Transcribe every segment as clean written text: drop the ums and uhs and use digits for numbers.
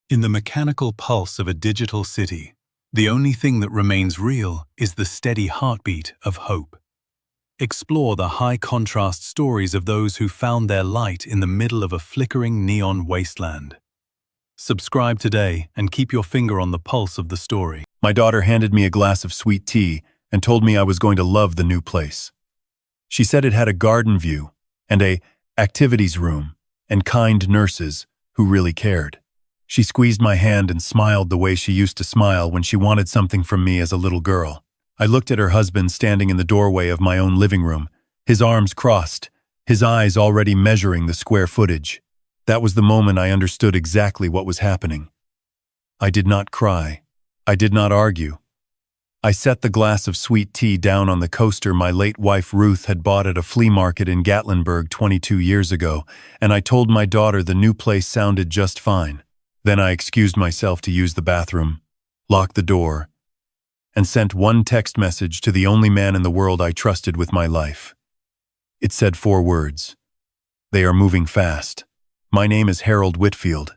In the mechanical pulse of a digital city, the only thing that remains real is the steady heartbeat of hope. Explore the high-contrast stories of those who found their light in the middle of a flickering neon wasteland. Subscribe today and keep your finger on the pulse of the story. My daughter handed me a glass of sweet tea and told me I was going to love the new place. She said it had a garden view and a activities room and kind nurses who really cared. She squeezed my hand and smiled the way she used to smile when she wanted something from me as a little girl. I looked at her husband standing in the doorway of my own living room, his arms crossed, his eyes already measuring the square footage. That was the moment I understood exactly what was happening. I did not cry. I did not argue. I set the glass of sweet tea down on the coaster my late wife Ruth had bought at a flea market in Gatlinburg 22 years ago, and I told my daughter the new place sounded just fine. Then I excused myself to use the bathroom, locked the door, and sent one text message to the only man in the world I trusted with my life. It said 4 words. They are moving fast. My name is Harold Whitfield.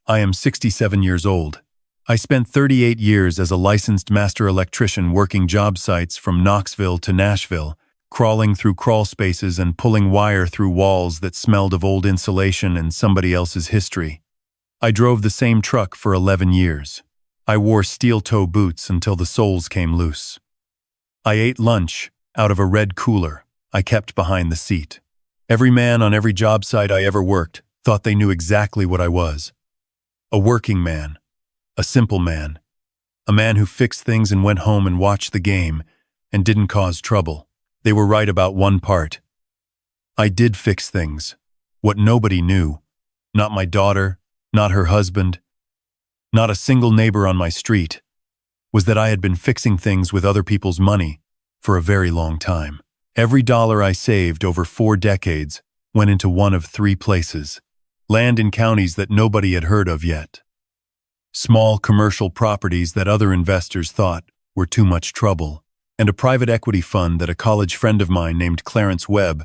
I am 67 years old. I spent 38 years as a licensed master electrician working job sites from Knoxville to Nashville, crawling through crawl spaces and pulling wire through walls that smelled of old insulation and somebody else's history. I drove the same truck for 11 years. I wore steel-toe boots until the soles came loose. I ate lunch out of a red cooler I kept behind the seat. Every man on every job site I ever worked thought they knew exactly what I was. A working man, a simple man, a man who fixed things and went home and watched the game and didn't cause trouble. They were right about one part. I did fix things. What nobody knew, not my daughter, not her husband, not a single neighbor on my street, was that I had been fixing things with other people's money for a very long time. Every dollar I saved over 4 decades went into one of 3 places. Land in counties that nobody had heard of yet. Small commercial properties that other investors thought were too much trouble. And a private equity fund that a college friend of mine named Clarence Webb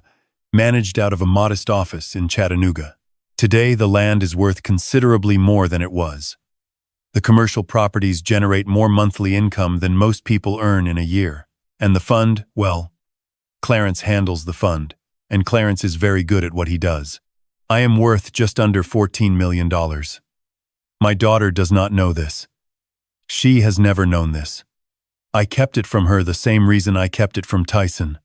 managed out of a modest office in Chattanooga. Today, the land is worth considerably more than it was. The commercial properties generate more monthly income than most people earn in a year. And the fund, well, Clarence handles the fund, and Clarence is very good at what he does. I am worth just under $14 million. My daughter does not know this. She has never known this. I kept it from her the same reason I kept it from Tyson.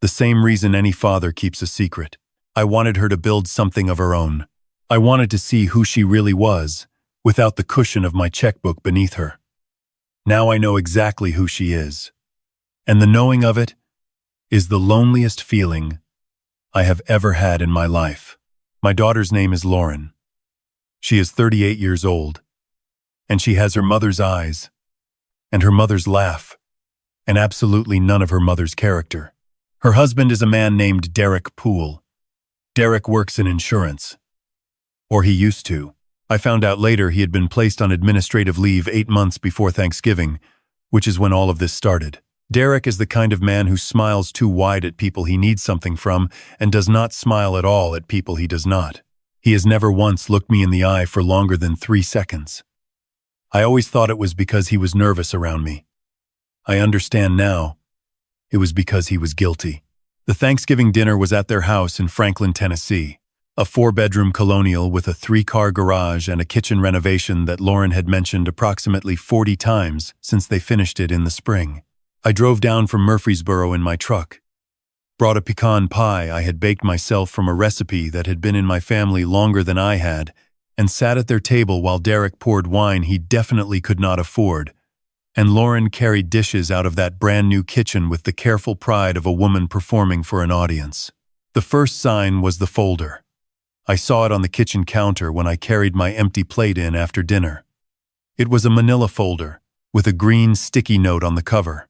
The same reason any father keeps a secret. I wanted her to build something of her own. I wanted to see who she really was, without the cushion of my checkbook beneath her. Now I know exactly who she is. And the knowing of it is the loneliest feeling I have ever had in my life. My daughter's name is Lauren. She is 38 years old, and she has her mother's eyes, and her mother's laugh, and absolutely none of her mother's character. Her husband is a man named Derek Poole. Derek works in insurance. Or he used to. I found out later he had been placed on administrative leave 8 months before Thanksgiving, which is when all of this started. Derek is the kind of man who smiles too wide at people he needs something from and does not smile at all at people he does not. He has never once looked me in the eye for longer than 3 seconds. I always thought it was because he was nervous around me. I understand now. It was because he was guilty. The Thanksgiving dinner was at their house in Franklin, Tennessee, a 4-bedroom colonial with a 3-car garage and a kitchen renovation that Lauren had mentioned approximately 40 times since they finished it in the spring. I drove down from Murfreesboro in my truck, brought a pecan pie I had baked myself from a recipe that had been in my family longer than I had, and sat at their table while Derek poured wine he definitely could not afford, and Lauren carried dishes out of that brand new kitchen with the careful pride of a woman performing for an audience. The first sign was the folder. I saw it on the kitchen counter when I carried my empty plate in after dinner. It was a manila folder, with a green sticky note on the cover.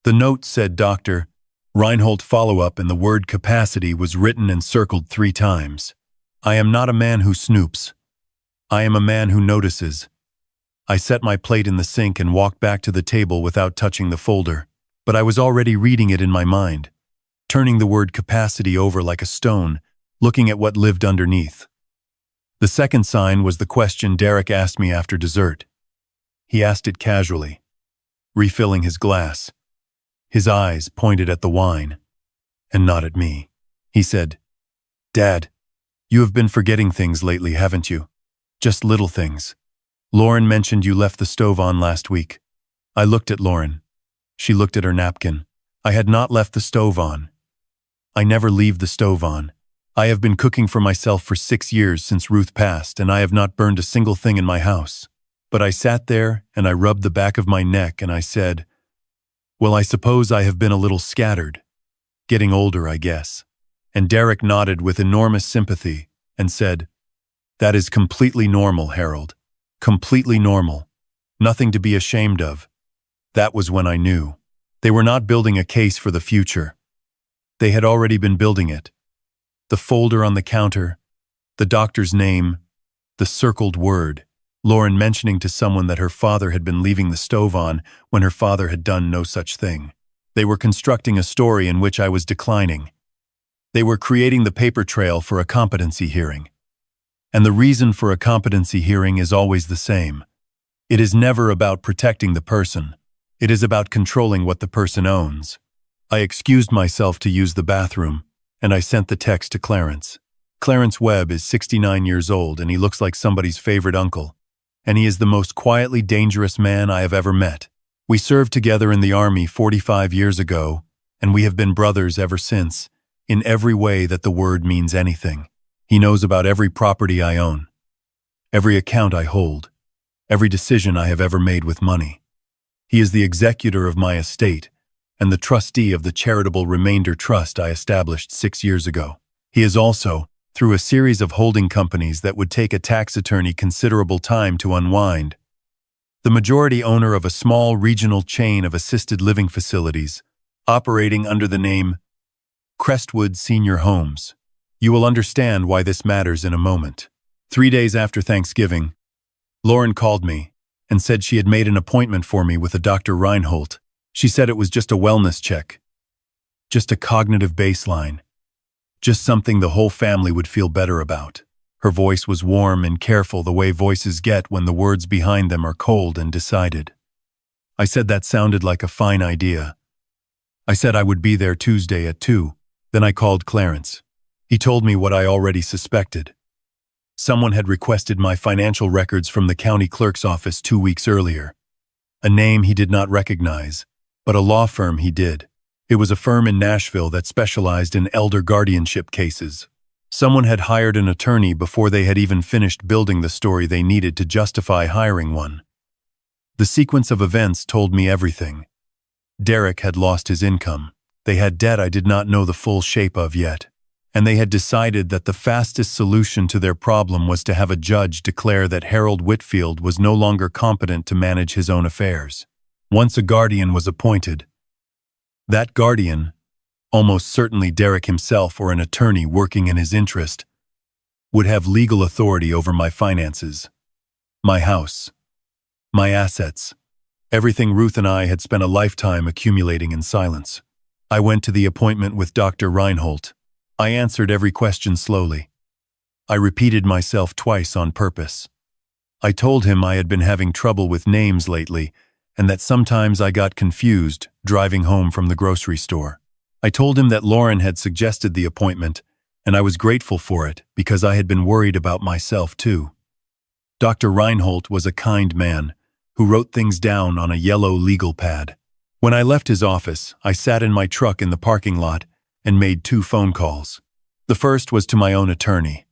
The note said Dr. Reinhold follow-up, and the word capacity was written and circled 3 times. I am not a man who snoops. I am a man who notices. I set my plate in the sink and walked back to the table without touching the folder, but I was already reading it in my mind, turning the word capacity over like a stone, looking at what lived underneath. The second sign was the question Derek asked me after dessert. He asked it casually, refilling his glass. His eyes pointed at the wine, and not at me. He said, "Dad, you have been forgetting things lately, haven't you? Just little things. Lauren mentioned you left the stove on last week." I looked at Lauren. She looked at her napkin. I had not left the stove on. I never leave the stove on. I have been cooking for myself for 6 years since Ruth passed, and I have not burned a single thing in my house. But I sat there and I rubbed the back of my neck and I said, "Well, I suppose I have been a little scattered. Getting older, I guess." And Derek nodded with enormous sympathy and said, "That is completely normal, Harold. Completely normal. Nothing to be ashamed of." That was when I knew. They were not building a case for the future. They had already been building it. The folder on the counter, the doctor's name, the circled word, Lauren mentioning to someone that her father had been leaving the stove on when her father had done no such thing. They were constructing a story in which I was declining. They were creating the paper trail for a competency hearing. And the reason for a competency hearing is always the same. It is never about protecting the person. It is about controlling what the person owns. I excused myself to use the bathroom, and I sent the text to Clarence. Clarence Webb is 69 years old, and he looks like somebody's favorite uncle. And he is the most quietly dangerous man I have ever met. We served together in the Army 45 years ago, and we have been brothers ever since, in every way that the word means anything. He knows about every property I own, every account I hold, every decision I have ever made with money. He is the executor of my estate and the trustee of the charitable remainder trust I established 6 years ago. He is also, through a series of holding companies that would take a tax attorney considerable time to unwind, the majority owner of a small regional chain of assisted living facilities, operating under the name Crestwood Senior Homes. You will understand why this matters in a moment. 3 days after Thanksgiving, Lauren called me and said she had made an appointment for me with a Dr. Reinhold. She said it was just a wellness check, just a cognitive baseline, just something the whole family would feel better about. Her voice was warm and careful, the way voices get when the words behind them are cold and decided. I said that sounded like a fine idea. I said I would be there Tuesday at 2. Then I called Clarence. He told me what I already suspected. Someone had requested my financial records from the county clerk's office 2 weeks earlier. A name he did not recognize, but a law firm he did. It was a firm in Nashville that specialized in elder guardianship cases. Someone had hired an attorney before they had even finished building the story they needed to justify hiring one. The sequence of events told me everything. Derek had lost his income. They had debt I did not know the full shape of yet. And they had decided that the fastest solution to their problem was to have a judge declare that Harold Whitfield was no longer competent to manage his own affairs. Once a guardian was appointed, that guardian, almost certainly Derek himself or an attorney working in his interest, would have legal authority over my finances, my house, my assets, everything Ruth and I had spent a lifetime accumulating in silence. I went to the appointment with Dr. Reinhold. I answered every question slowly. I repeated myself twice on purpose. I told him I had been having trouble with names lately, and that sometimes I got confused driving home from the grocery store. I told him that Lauren had suggested the appointment, and I was grateful for it because I had been worried about myself too. Dr. Reinhold was a kind man who wrote things down on a yellow legal pad. When I left his office, I sat in my truck in the parking lot and made 2 phone calls. The first was to my own attorney,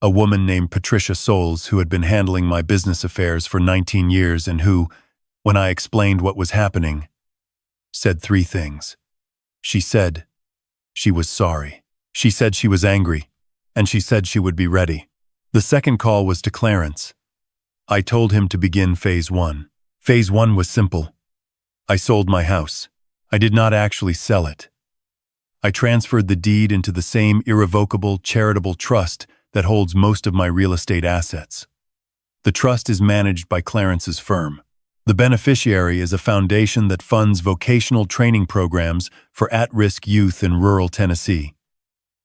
a woman named Patricia Souls who had been handling my business affairs for 19 years and who, when I explained what was happening, said 3 things. She said she was sorry. She said she was angry, and she said she would be ready. The second call was to Clarence. I told him to begin Phase 1. Phase 1 was simple. I sold my house. I did not actually sell it. I transferred the deed into the same irrevocable charitable trust that holds most of my real estate assets. The trust is managed by Clarence's firm. The beneficiary is a foundation that funds vocational training programs for at-risk youth in rural Tennessee.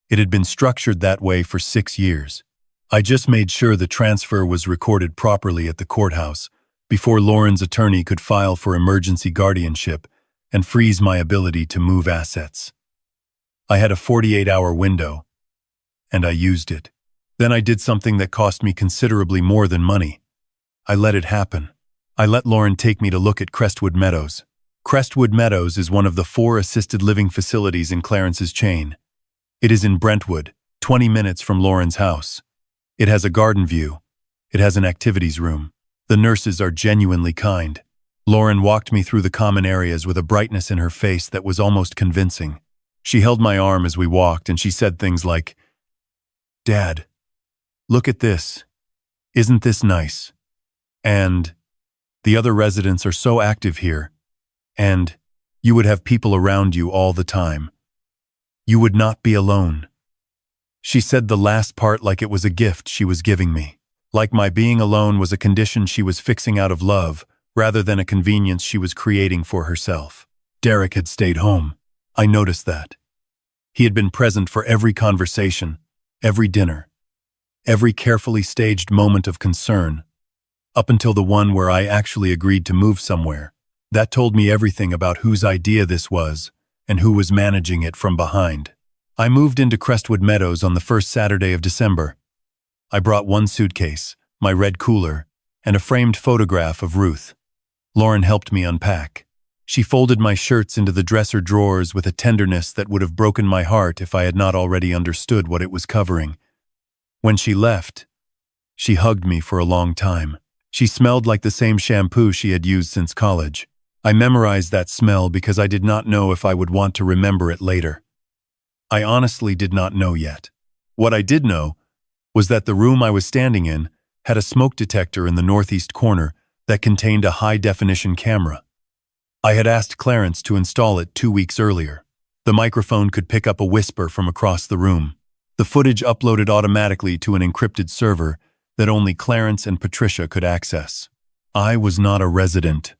It had been structured that way for 6 years. I just made sure the transfer was recorded properly at the courthouse before Lauren's attorney could file for emergency guardianship and freeze my ability to move assets. I had a 48-hour window, and I used it. Then I did something that cost me considerably more than money. I let it happen. I let Lauren take me to look at Crestwood Meadows. Crestwood Meadows is one of the 4 assisted living facilities in Clarence's chain. It is in Brentwood, 20 minutes from Lauren's house. It has a garden view. It has an activities room. The nurses are genuinely kind. Lauren walked me through the common areas with a brightness in her face that was almost convincing. She held my arm as we walked, and she said things like, "Dad, look at this. Isn't this nice? And the other residents are so active here. And you would have people around you all the time. You would not be alone." She said the last part like it was a gift she was giving me. Like my being alone was a condition she was fixing out of love, rather than a convenience she was creating for herself. Derek had stayed home. I noticed that. He had been present for every conversation, every dinner, every carefully staged moment of concern, up until the one where I actually agreed to move somewhere. That told me everything about whose idea this was and who was managing it from behind. I moved into Crestwood Meadows on the first Saturday of December. I brought one suitcase, my red cooler, and a framed photograph of Ruth. Lauren helped me unpack. She folded my shirts into the dresser drawers with a tenderness that would have broken my heart if I had not already understood what it was covering. When she left, she hugged me for a long time. She smelled like the same shampoo she had used since college. I memorized that smell because I did not know if I would want to remember it later. I honestly did not know yet. What I did know was that the room I was standing in had a smoke detector in the northeast corner that contained a high-definition camera. I had asked Clarence to install it 2 weeks earlier. The microphone could pick up a whisper from across the room. The footage uploaded automatically to an encrypted server that only Clarence and Patricia could access. I was not a resident.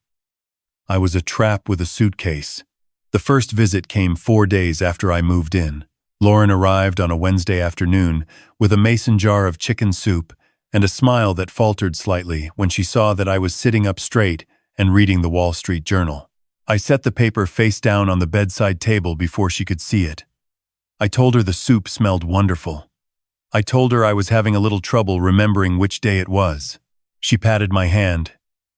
I was a trap with a suitcase. The first visit came 4 days after I moved in. Lauren arrived on a Wednesday afternoon with a mason jar of chicken soup and a smile that faltered slightly when she saw that I was sitting up straight and reading the Wall Street Journal. I set the paper face down on the bedside table before she could see it. I told her the soup smelled wonderful. I told her I was having a little trouble remembering which day it was. She patted my hand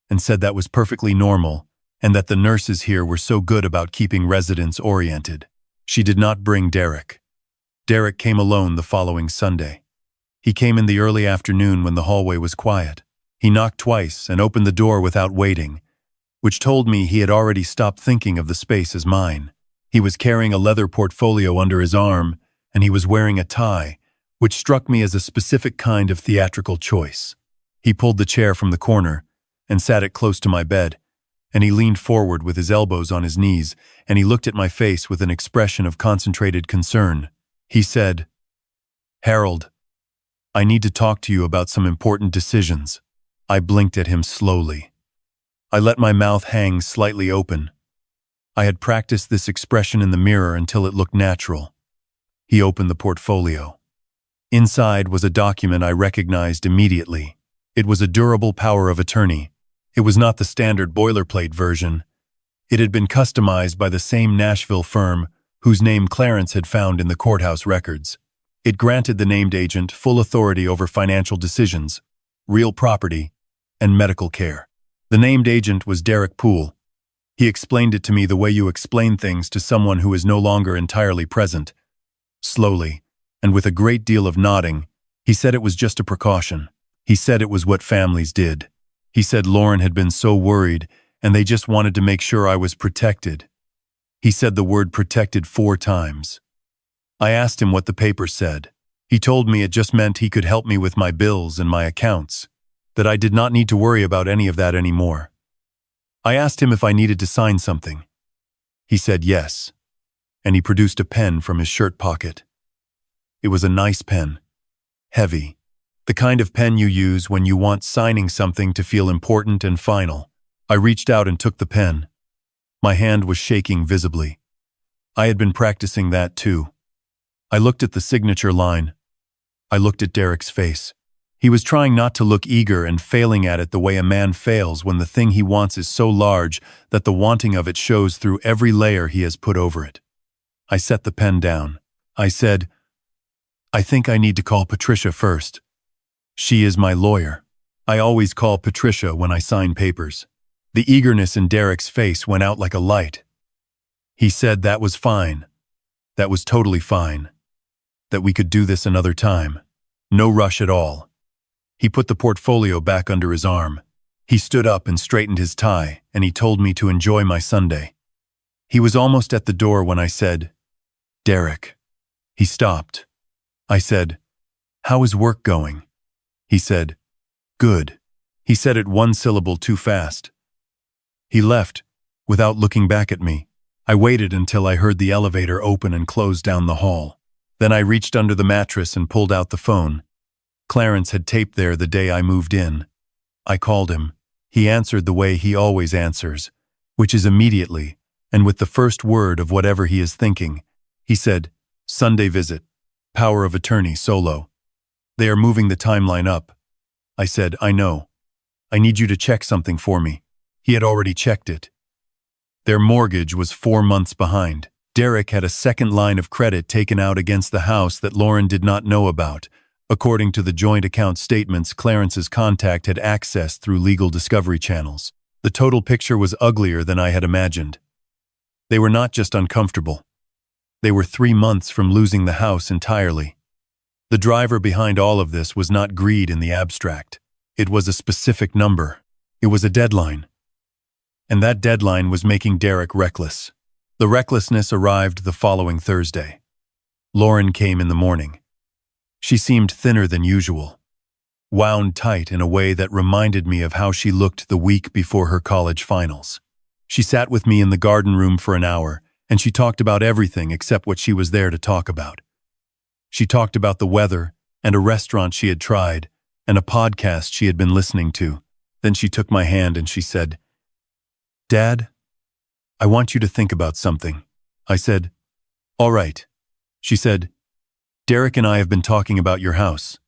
and said that was perfectly normal and that the nurses here were so good about keeping residents oriented. She did not bring Derek. Derek came alone the following Sunday. He came in the early afternoon when the hallway was quiet. He knocked twice and opened the door without waiting, which told me he had already stopped thinking of the space as mine. He was carrying a leather portfolio under his arm, and he was wearing a tie, which struck me as a specific kind of theatrical choice. He pulled the chair from the corner and sat it close to my bed, and he leaned forward with his elbows on his knees, and he looked at my face with an expression of concentrated concern. He said, "Harold, I need to talk to you about some important decisions." I blinked at him slowly. I let my mouth hang slightly open. I had practiced this expression in the mirror until it looked natural. He opened the portfolio. Inside was a document I recognized immediately. It was a durable power of attorney. It was not the standard boilerplate version. It had been customized by the same Nashville firm whose name Clarence had found in the courthouse records. It granted the named agent full authority over financial decisions, real property, and medical care. The named agent was Derek Poole. He explained it to me the way you explain things to someone who is no longer entirely present. Slowly, and with a great deal of nodding, he said it was just a precaution. He said it was what families did. He said Lauren had been so worried, and they just wanted to make sure I was protected. He said the word protected 4 times. I asked him what the paper said. He told me it just meant he could help me with my bills and my accounts, that I did not need to worry about any of that anymore. I asked him if I needed to sign something. He said yes, and he produced a pen from his shirt pocket. It was a nice pen, heavy, the kind of pen you use when you want signing something to feel important and final. I reached out and took the pen. My hand was shaking visibly. I had been practicing that too. I looked at the signature line. I looked at Derek's face. He was trying not to look eager and failing at it the way a man fails when the thing he wants is so large that the wanting of it shows through every layer he has put over it. I set the pen down. I said, "I think I need to call Patricia first. She is my lawyer." I always call Patricia when I sign papers. The eagerness in Derek's face went out like a light. He said that was fine. That was totally fine. That we could do this another time. No rush at all. He put the portfolio back under his arm. He stood up and straightened his tie, and he told me to enjoy my Sunday. He was almost at the door when I said, "Derek." He stopped. I said, "How is work going?" He said, "Good." He said it one syllable too fast. He left, without looking back at me. I waited until I heard the elevator open and close down the hall. Then I reached under the mattress and pulled out the phone. Clarence had taped there the day I moved in. I called him. He answered the way he always answers, which is immediately, and with the first word of whatever he is thinking. He said, "Sunday visit. Power of attorney, solo. They are moving the timeline up." I said, "I know. I need you to check something for me." He had already checked it. Their mortgage was 4 months behind. Derek had a second line of credit taken out against the house that Lauren did not know about. According to the joint account statements Clarence's contact had accessed through legal discovery channels. The total picture was uglier than I had imagined. They were not just uncomfortable. They were 3 months from losing the house entirely. The driver behind all of this was not greed in the abstract. It was a specific number. It was a deadline. And that deadline was making Derek reckless. The recklessness arrived the following Thursday. Lauren came in the morning. She seemed thinner than usual, wound tight in a way that reminded me of how she looked the week before her college finals. She sat with me in the garden room for an hour, and she talked about everything except what she was there to talk about. She talked about the weather, and a restaurant she had tried, and a podcast she had been listening to. Then she took my hand and she said, "Dad, I want you to think about something." I said, "All right." She said, "Derek and I have been talking about your house."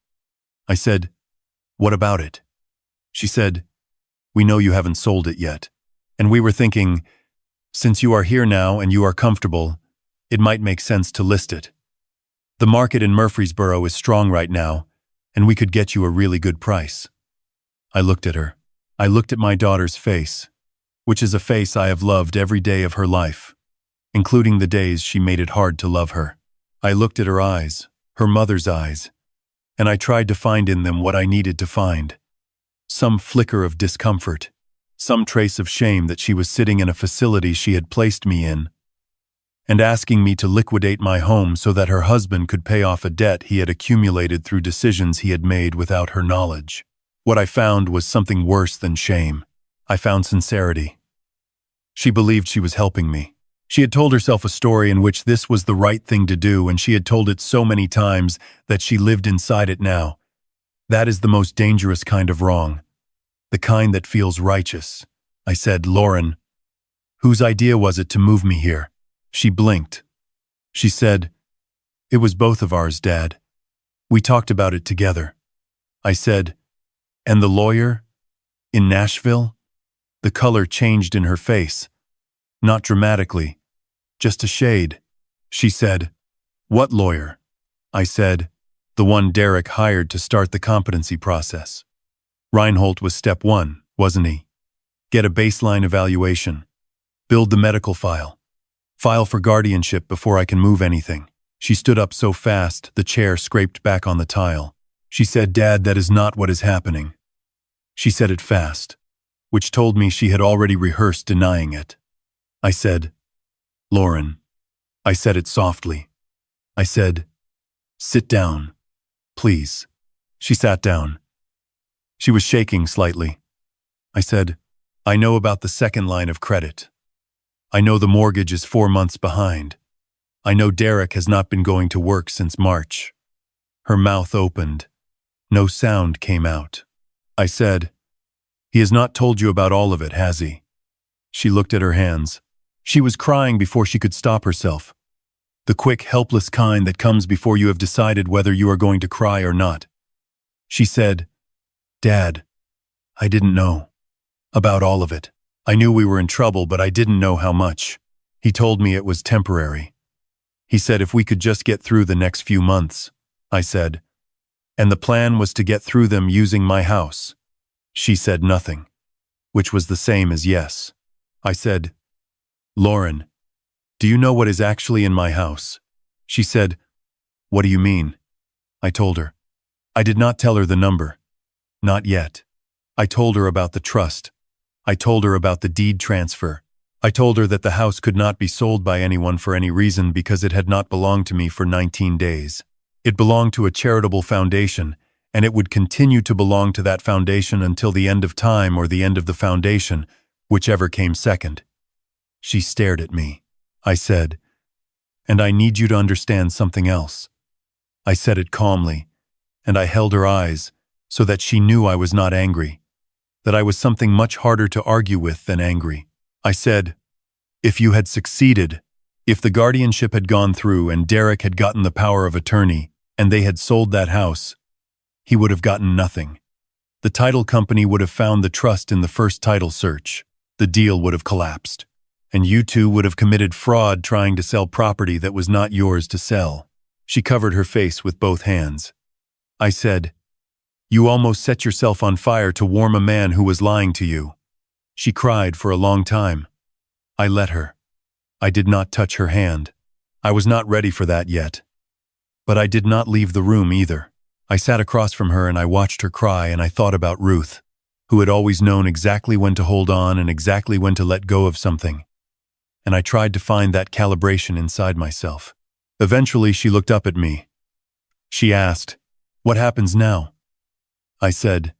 I said, "What about it?" She said, "We know you haven't sold it yet. And we were thinking, since you are here now and you are comfortable, it might make sense to list it. The market in Murfreesboro is strong right now, and we could get you a really good price." I looked at her. I looked at my daughter's face, which is a face I have loved every day of her life, including the days she made it hard to love her. I looked at her eyes, her mother's eyes, and I tried to find in them what I needed to find. Some flicker of discomfort, some trace of shame that she was sitting in a facility she had placed me in, and asking me to liquidate my home so that her husband could pay off a debt he had accumulated through decisions he had made without her knowledge. What I found was something worse than shame. I found sincerity. She believed she was helping me. She had told herself a story in which this was the right thing to do, and she had told it so many times that she lived inside it now. That is the most dangerous kind of wrong. The kind that feels righteous. I said, "Lauren, whose idea was it to move me here?" She blinked. She said, "It was both of ours, Dad. We talked about it together." I said, "And the lawyer? In Nashville?" The color changed in her face. Not dramatically, just a shade. She said, "What lawyer?" I said, "The one Derek hired to start the competency process. Reinhold was step 1, wasn't he? Get a baseline evaluation. Build the medical file. File for guardianship before I can move anything." She stood up so fast, the chair scraped back on the tile. She said, "Dad, that is not what is happening." She said it fast, which told me she had already rehearsed denying it. I said, "Lauren." I said it softly. I said, "Sit down, please." She sat down. She was shaking slightly. I said, "I know about the second line of credit. I know the mortgage is 4 months behind. I know Derek has not been going to work since March." Her mouth opened. No sound came out. I said, "He has not told you about all of it, has he?" She looked at her hands. She was crying before she could stop herself. The quick, helpless kind that comes before you have decided whether you are going to cry or not. She said, "Dad, I didn't know about all of it. I knew we were in trouble, but I didn't know how much." He told me it was temporary. He said if we could just get through the next few months. I said, and the plan was to get through them using my house. She said nothing, which was the same as yes. I said, "Lauren, do you know what is actually in my house?" She said, "What do you mean?" I told her. I did not tell her the number. Not yet. I told her about the trust. I told her about the deed transfer. I told her that the house could not be sold by anyone for any reason because it had not belonged to me for 19 days. It belonged to a charitable foundation, and it would continue to belong to that foundation until the end of time or the end of the foundation, whichever came second. She stared at me. I said, "And I need you to understand something else." I said it calmly, and I held her eyes so that she knew I was not angry, that I was something much harder to argue with than angry. I said, "If you had succeeded, if the guardianship had gone through and Derek had gotten the power of attorney and they had sold that house, he would have gotten nothing. The title company would have found the trust in the first title search. The deal would have collapsed, and you two would have committed fraud trying to sell property that was not yours to sell." She covered her face with both hands. I said, "You almost set yourself on fire to warm a man who was lying to you." She cried for a long time. I let her. I did not touch her hand. I was not ready for that yet. But I did not leave the room either. I sat across from her and I watched her cry, and I thought about Ruth, who had always known exactly when to hold on and exactly when to let go of something. And I tried to find that calibration inside myself. Eventually, she looked up at me. She asked, "What happens now?" I said,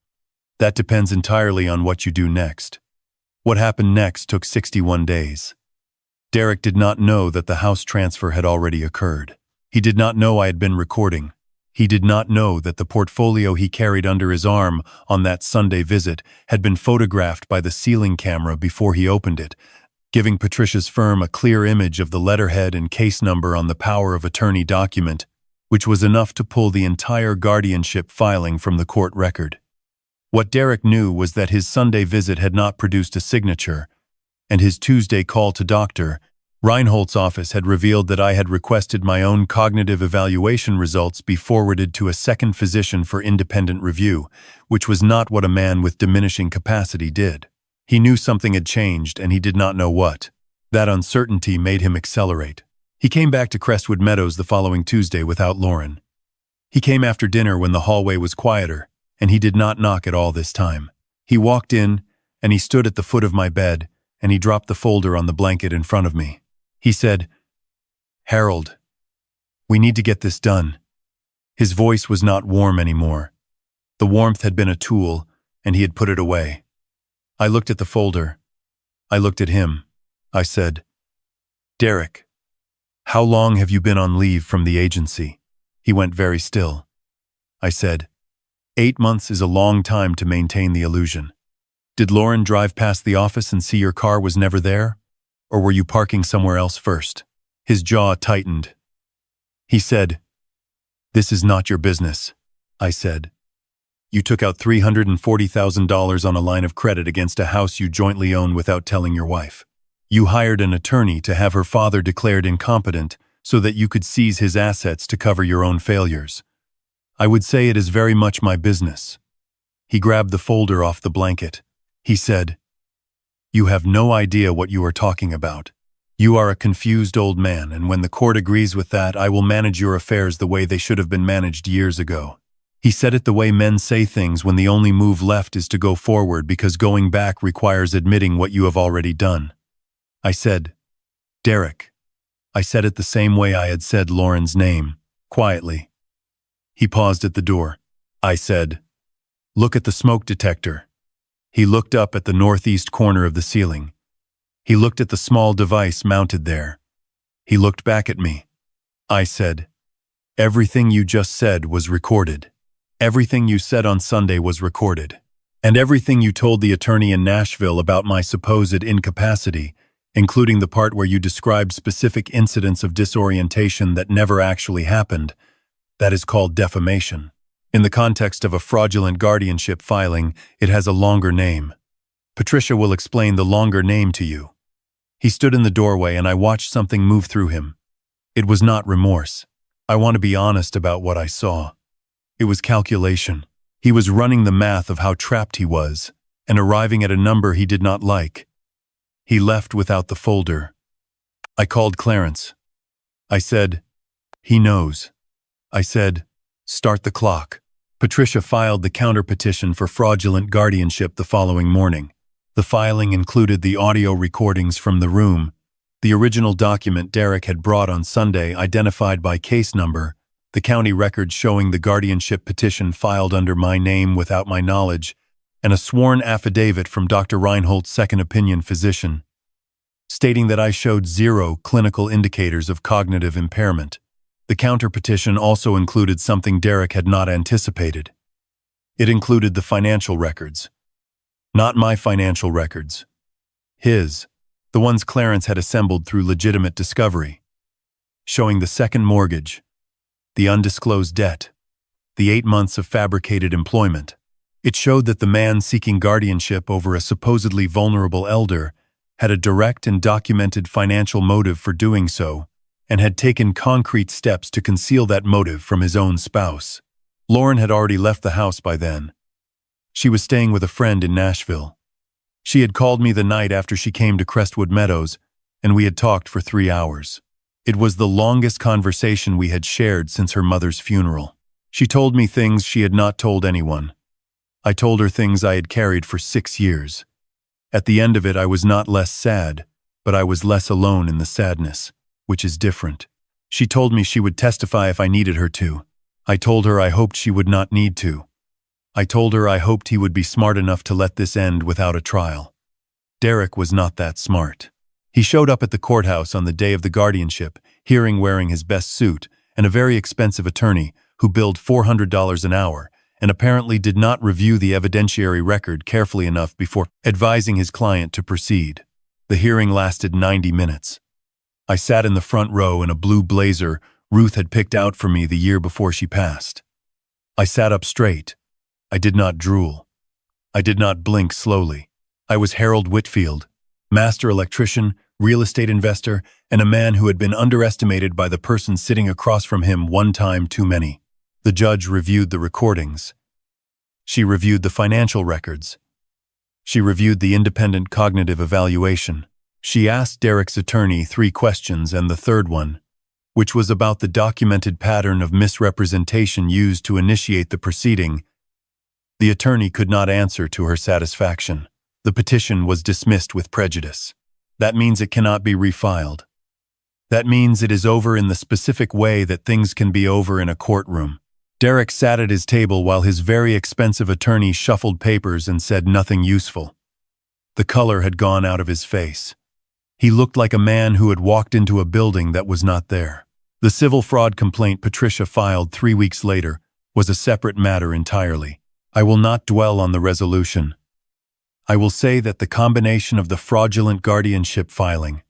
"That depends entirely on what you do next." What happened next took 61 days. Derek did not know that the house transfer had already occurred. He did not know I had been recording. He did not know that the portfolio he carried under his arm on that Sunday visit had been photographed by the ceiling camera before he opened it, giving Patricia's firm a clear image of the letterhead and case number on the power of attorney document, which was enough to pull the entire guardianship filing from the court record. What Derek knew was that his Sunday visit had not produced a signature, and his Tuesday call to Dr. Reinholdt's office had revealed that I had requested my own cognitive evaluation results be forwarded to a second physician for independent review, which was not what a man with diminishing capacity did. He knew something had changed, and he did not know what. That uncertainty made him accelerate. He came back to Crestwood Meadows the following Tuesday without Lauren. He came after dinner when the hallway was quieter, and he did not knock at all this time. He walked in, and he stood at the foot of my bed, and he dropped the folder on the blanket in front of me. He said, "Harold, we need to get this done." His voice was not warm anymore. The warmth had been a tool, and he had put it away. I looked at the folder. I looked at him. I said, "Derek, how long have you been on leave from the agency?" He went very still. I said, 8 months is a long time to maintain the illusion. Did Lauren drive past the office and see your car was never there? Or were you parking somewhere else first?" His jaw tightened. He said, "This is not your business." I said, "You took out $340,000 on a line of credit against a house you jointly own without telling your wife. You hired an attorney to have her father declared incompetent so that you could seize his assets to cover your own failures. I would say it is very much my business." He grabbed the folder off the blanket. He said, "You have no idea what you are talking about. You are a confused old man, and when the court agrees with that, I will manage your affairs the way they should have been managed years ago." He said it the way men say things when the only move left is to go forward because going back requires admitting what you have already done. I said, "Derek." I said it the same way I had said Lauren's name, quietly. He paused at the door. I said, "Look at the smoke detector." He looked up at the northeast corner of the ceiling. He looked at the small device mounted there. He looked back at me. I said, "Everything you just said was recorded. Everything you said on Sunday was recorded. And everything you told the attorney in Nashville about my supposed incapacity, including the part where you described specific incidents of disorientation that never actually happened, that is called defamation. In the context of a fraudulent guardianship filing, it has a longer name. Patricia will explain the longer name to you. He stood in the doorway and I watched something move through him. It was not remorse. I want to be honest about what I saw. It was calculation. He was running the math of how trapped he was, and arriving at a number he did not like. He left without the folder. I called Clarence. I said, "He knows." I said, "Start the clock." Patricia filed the counter-petition for fraudulent guardianship the following morning. The filing included the audio recordings from the room, the original document Derek had brought on Sunday identified by case number, the county records showing the guardianship petition filed under my name without my knowledge, and a sworn affidavit from Dr. Reinhold's second opinion physician, stating that I showed 0 clinical indicators of cognitive impairment. The counter-petition also included something Derek had not anticipated. It included the financial records. Not my financial records. His, the ones Clarence had assembled through legitimate discovery, showing the second mortgage, the undisclosed debt, the 8 months of fabricated employment. It showed that the man seeking guardianship over a supposedly vulnerable elder had a direct and documented financial motive for doing so, and had taken concrete steps to conceal that motive from his own spouse. Lauren had already left the house by then. She was staying with a friend in Nashville. She had called me the night after she came to Crestwood Meadows, and we had talked for 3 hours. It was the longest conversation we had shared since her mother's funeral. She told me things she had not told anyone. I told her things I had carried for 6 years. At the end of it, I was not less sad, but I was less alone in the sadness, which is different. She told me she would testify if I needed her to. I told her I hoped she would not need to. I told her I hoped he would be smart enough to let this end without a trial. Derek was not that smart. He showed up at the courthouse on the day of the guardianship, hearing wearing his best suit, and a very expensive attorney who billed $400 an hour, and apparently did not review the evidentiary record carefully enough before advising his client to proceed. The hearing lasted 90 minutes. I sat in the front row in a blue blazer Ruth had picked out for me the year before she passed. I sat up straight. I did not drool. I did not blink slowly. I was Harold Whitfield, master electrician, real estate investor, and a man who had been underestimated by the person sitting across from him one time too many. The judge reviewed the recordings. She reviewed the financial records. She reviewed the independent cognitive evaluation. She asked Derek's attorney 3 questions, and the third one, which was about the documented pattern of misrepresentation used to initiate the proceeding, the attorney could not answer to her satisfaction. The petition was dismissed with prejudice. That means it cannot be refiled. That means it is over in the specific way that things can be over in a courtroom. Derek sat at his table while his very expensive attorney shuffled papers and said nothing useful. The color had gone out of his face. He looked like a man who had walked into a building that was not there. The civil fraud complaint Patricia filed 3 weeks later was a separate matter entirely. I will not dwell on the resolution. I will say that the combination of the fraudulent guardianship filing,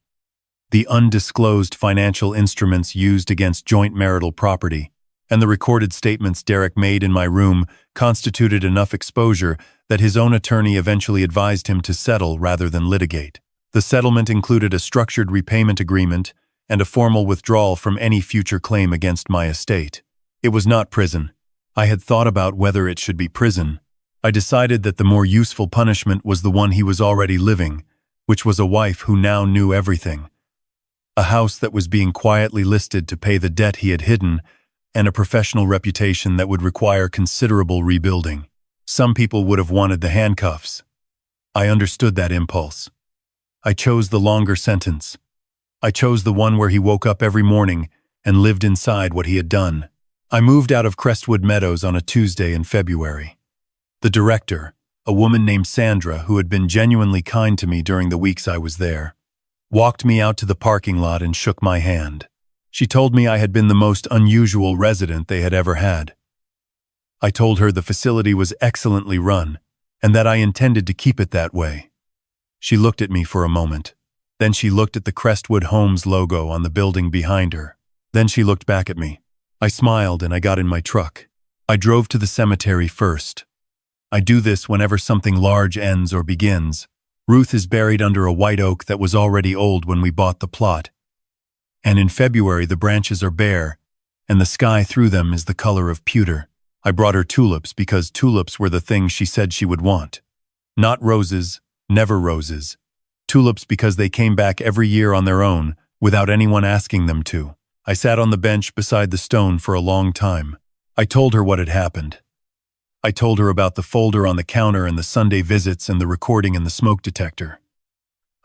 the undisclosed financial instruments used against joint marital property, and the recorded statements Derek made in my room constituted enough exposure that his own attorney eventually advised him to settle rather than litigate. The settlement included a structured repayment agreement and a formal withdrawal from any future claim against my estate. It was not prison. I had thought about whether it should be prison. I decided that the more useful punishment was the one he was already living, which was a wife who now knew everything, a house that was being quietly listed to pay the debt he had hidden, and a professional reputation that would require considerable rebuilding. Some people would have wanted the handcuffs. I understood that impulse. I chose the longer sentence. I chose the one where he woke up every morning and lived inside what he had done. I moved out of Crestwood Meadows on a Tuesday in February. The director, a woman named Sandra who had been genuinely kind to me during the weeks I was there, walked me out to the parking lot and shook my hand. She told me I had been the most unusual resident they had ever had. I told her the facility was excellently run and that I intended to keep it that way. She looked at me for a moment. Then she looked at the Crestwood Homes logo on the building behind her. Then she looked back at me. I smiled and I got in my truck. I drove to the cemetery first. I do this whenever something large ends or begins. Ruth is buried under a white oak that was already old when we bought the plot. And in February the branches are bare, and the sky through them is the color of pewter. I brought her tulips because tulips were the thing she said she would want. Not roses, never roses. Tulips because they came back every year on their own, without anyone asking them to. I sat on the bench beside the stone for a long time. I told her what had happened. I told her about the folder on the counter and the Sunday visits and the recording in the smoke detector.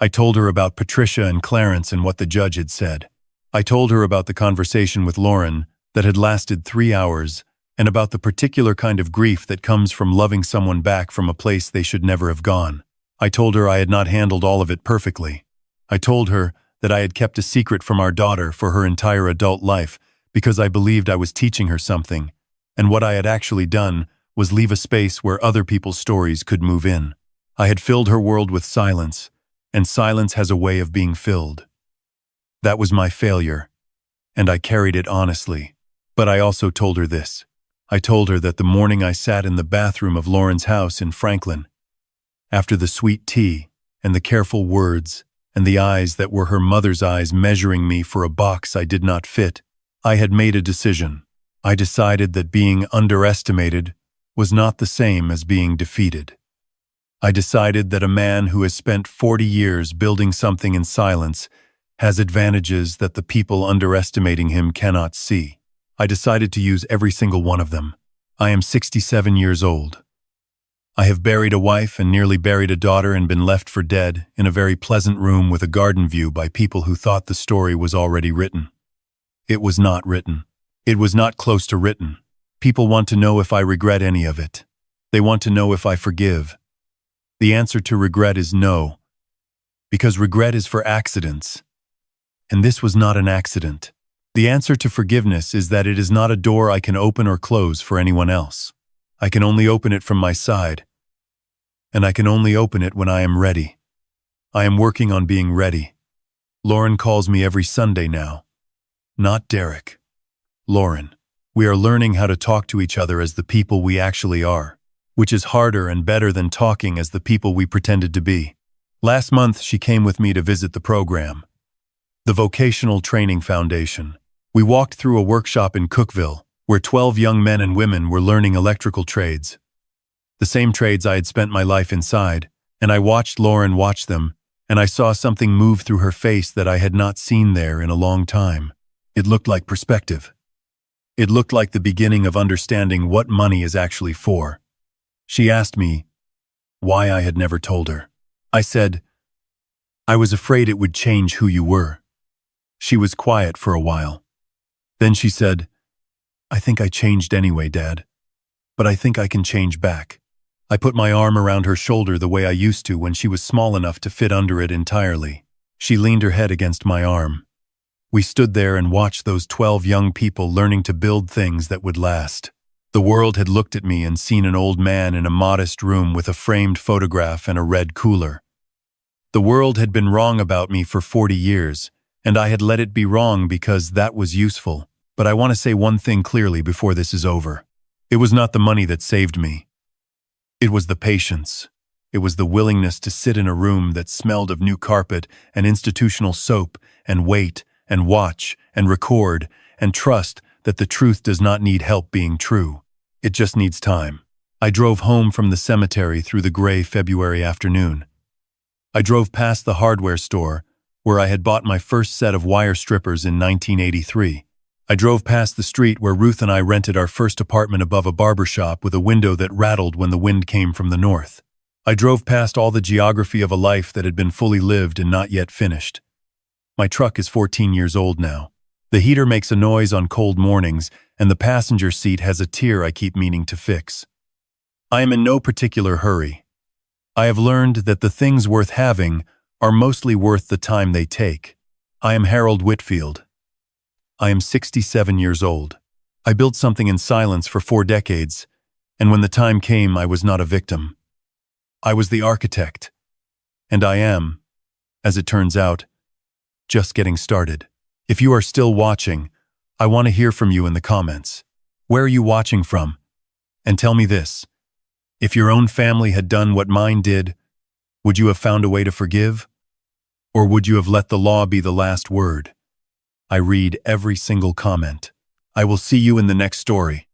I told her about Patricia and Clarence and what the judge had said. I told her about the conversation with Lauren that had lasted 3 hours and about the particular kind of grief that comes from loving someone back from a place they should never have gone. I told her I had not handled all of it perfectly. I told her that I had kept a secret from our daughter for her entire adult life because I believed I was teaching her something, and what I had actually done was leave a space where other people's stories could move in. I had filled her world with silence, and silence has a way of being filled. That was my failure, and I carried it honestly. But I also told her this. I told her that the morning I sat in the bathroom of Lauren's house in Franklin, after the sweet tea and the careful words and the eyes that were her mother's eyes measuring me for a box I did not fit, I had made a decision. I decided that being underestimated was not the same as being defeated. I decided that a man who has spent 40 years building something in silence has advantages that the people underestimating him cannot see. I decided to use every single one of them. I am 67 years old. I have buried a wife and nearly buried a daughter and been left for dead in a very pleasant room with a garden view by people who thought the story was already written. It was not written. It was not close to written. People want to know if I regret any of it. They want to know if I forgive. The answer to regret is no, because regret is for accidents. And this was not an accident. The answer to forgiveness is that it is not a door I can open or close for anyone else. I can only open it from my side, and I can only open it when I am ready. I am working on being ready. Lauren calls me every Sunday now. Not Derek. Lauren. We are learning how to talk to each other as the people we actually are, which is harder and better than talking as the people we pretended to be. Last month, she came with me to visit the program, the Vocational Training Foundation. We walked through a workshop in Cookville, where 12 young men and women were learning electrical trades. The same trades I had spent my life inside, and I watched Lauren watch them, and I saw something move through her face that I had not seen there in a long time. It looked like perspective. It looked like the beginning of understanding what money is actually for. She asked me why I had never told her. I said, I was afraid it would change who you were. She was quiet for a while. Then she said, I think I changed anyway, Dad. But I think I can change back. I put my arm around her shoulder the way I used to when she was small enough to fit under it entirely. She leaned her head against my arm. We stood there and watched those 12 young people learning to build things that would last. The world had looked at me and seen an old man in a modest room with a framed photograph and a red cooler. The world had been wrong about me for 40 years, and I had let it be wrong because that was useful. But I want to say one thing clearly before this is over. It was not the money that saved me. It was the patience. It was the willingness to sit in a room that smelled of new carpet and institutional soap and wait and watch and record and trust that the truth does not need help being true. It just needs time. I drove home from the cemetery through the gray February afternoon. I drove past the hardware store where I had bought my first set of wire strippers in 1983. I drove past the street where Ruth and I rented our first apartment above a barber shop with a window that rattled when the wind came from the north. I drove past all the geography of a life that had been fully lived and not yet finished. My truck is 14 years old now. The heater makes a noise on cold mornings, and the passenger seat has a tear I keep meaning to fix. I am in no particular hurry. I have learned that the things worth having are mostly worth the time they take. I am Harold Whitfield. I am 67 years old. I built something in silence for 4 decades, and when the time came, I was not a victim. I was the architect. And I am, as it turns out, just getting started. If you are still watching, I want to hear from you in the comments. Where are you watching from? And tell me this, if your own family had done what mine did, would you have found a way to forgive? Or would you have let the law be the last word? I read every single comment. I will see you in the next story.